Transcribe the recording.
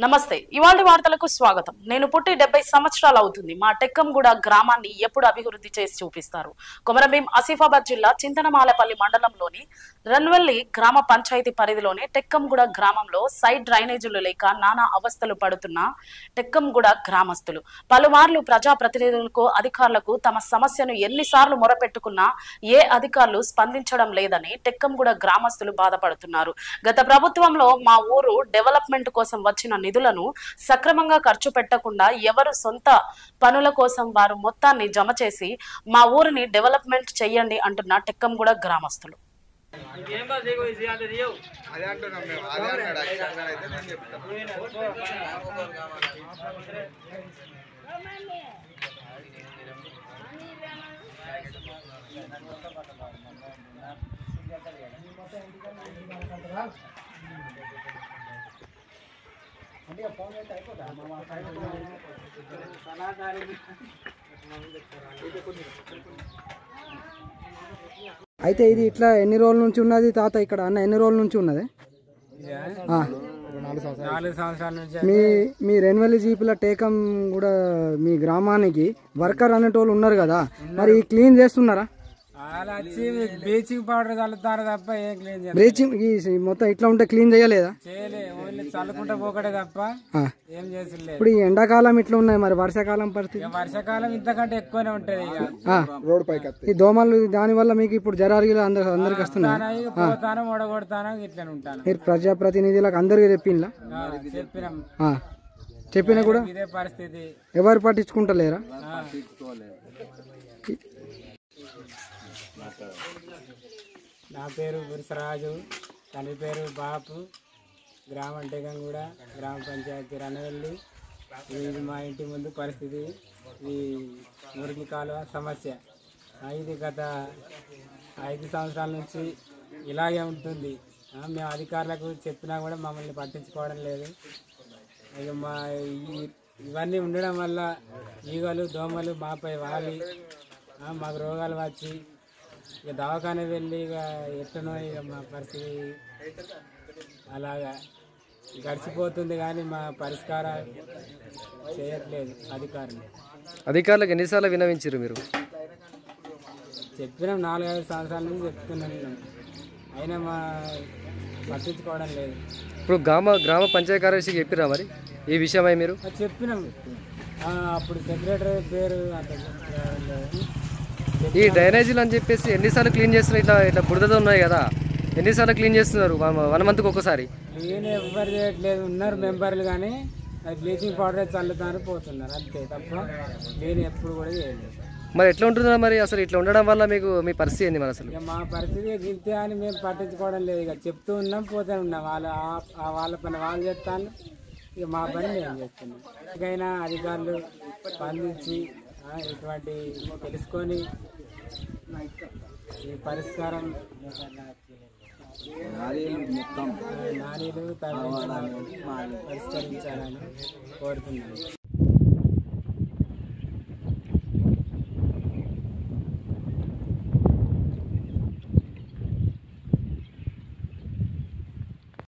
నమస్తే. ఇవాళ వార్తలకు స్వాగతం. నేను పుట్టి 70 సంవత్సరాలు అవుతుంది. మా టెక్కంగూడ గ్రామాన్ని ఎప్పుడు అభివృద్ధి చేసి చూపిస్తారు? కొమరంభీం ఆసిఫాబాద్ జిల్లా చింతనమాలపల్లి మండలంలోని రన్వెల్లి గ్రామ పంచాయతీ పరిధిలోని టెక్కంగూడ గ్రామంలో సైడ్ డ్రైనేజీలు లేక నానా అవస్థలు పడుతున్న టెక్కంగూడ గ్రామస్తులు పలుమార్లు ప్రజాప్రతినిధులకు అధికారులకు తమ సమస్యను ఎన్నిసార్లు మొరపెట్టుకున్నా ఏ అధికారులు స్పందించడం లేదని టెక్కంగూడ గ్రామస్తులు బాధపడుతున్నారు. గత ప్రభుత్వంలో మా ఊరు డెవలప్మెంట్ కోసం వచ్చిన నిధులను సక్రమంగా ఖర్చు పెట్టకుండా ఎవరు సొంత పనుల కోసం వారు మొత్తాన్ని జమ చేసి మా ఊరిని డెవలప్మెంట్ చెయ్యండి అంటున్న టెక్కంగూడ గ్రామస్తులు. అయితే ఇది ఇట్లా ఎన్ని రోజుల నుంచి ఉన్నది తాత? ఇక్కడ అన్న ఎన్ని రోజుల నుంచి ఉన్నది? 4 సంవత్సరాల నుంచి. మీ రెన్వెల్లి జీపుల టేకం కూడా మీ గ్రామానికి వర్కర్ అనేటోళ్ళు ఉన్నారు కదా, మరి క్లీన్ చేస్తున్నారా? అలా వచ్చి బ్లీచింగ్ పౌడర్ చల్లుతారు తప్ప ఏం క్లీన్ చేయాలి? బ్లీచింగ్ మొత్తం ఇట్లా ఉంటే క్లీన్ చేయలేదా? చేయలే, ఓన్లీ చల్లుకుంటా పోకడే తప్ప ఏం చేసలేదు. ఇప్పుడు ఈ ఎండాకాలం ఇట్లా ఉన్నాయి, మరి వర్షాకాలం పరిస్థితి? వర్షాకాలం ఇంతకంటే ఎక్కువనే ఉంటది. రోడ్ పైకి ఈ దోమలు దాని వల్ల మీకు ఇప్పుడు జరాలు అందరికి వస్తున్నాయి. పోతాను ఓడగొడతాను ఇట్లా ఉంటాను. మీరు ప్రజాప్రతినిధులకు అందరికి చెప్పినా కూడా ఇదే పరిస్థితి. ఎవరు పట్టించుకుంటలేరా? నా పేరు గురుసరాజు, తండ్రి పేరు బాపు, గ్రామం టెకంగూడ, గ్రామ పంచాయతీ రనవెల్లి. ఇది మా ఇంటి ముందు పరిస్థితి. ఈ మురికి కాలువ సమస్య ఇది గత 5 సంవత్సరాల నుంచి ఇలాగే ఉంటుంది. మేము అధికారులకు చెప్పినా కూడా మమ్మల్ని పట్టించుకోవడం లేదు. ఇక ఇవన్నీ ఉండడం వల్ల ఈగలు దోమలు మాపై వాలి మాకు రోగాలు వచ్చి ఇక దవాఖాన వెళ్ళి ఇక ఎట్లనో ఇక మా పరిస్థితి అలాగా గడిచిపోతుంది. కానీ మా పరిష్కారం చేయట్లేదు అధికారులు. అధికారులకు ఎన్నిసార్లు విన్నవించారు మీరు? చెప్పినాం, 4-5 సంవత్సరాల నుంచి చెప్తున్నాను, అయినా మా పట్టించుకోవడం లేదు. ఇప్పుడు గ్రామ పంచాయతీ కార్యదర్శికి చెప్పిరా మరి ఈ విషయమై? మీరు చెప్పినాం, అప్పుడు సెక్రటరీ పేరు ఈ డ్రైనేజీలు అని చెప్పేసి ఎన్నిసార్లు క్లీన్ చేస్తున్నారు? ఇట్లా బురదతో ఉన్నాయి కదా, ఎన్నిసార్లు క్లీన్ చేస్తున్నారు? 1 మంత్కి ఒక్కసారి క్లీన్ ఎవ్వరు చేయట్లేదు. ఉన్నారు మెంబర్లు, కానీ బ్లీచింగ్ పౌడర్ చల్లుతారు పోతున్నారు అంతే తప్ప క్లీన్ ఎప్పుడు కూడా చేయలేదు. మరి ఎట్లా ఉంటుందా మరి? అసలు ఇట్లా ఉండడం వల్ల మీకు మీ పరిస్థితి ఏంది మరి? అసలు ఇక మా పరిస్థితి గిల్తే అని మేము పట్టించుకోవడం లేదు. ఇక చెప్తూ ఉన్నాం, పోతూ ఉన్నాం. వాళ్ళ పని వాళ్ళు చేస్తాను, ఇక మా పని మేము చేస్తున్నాం. ఇకైనా అధికారులు స్పందించి ఇటువంటి తెలుసుకొని ఈ పరిష్కారం నారీలు పరిష్కరించాలని కోరుతున్నాను.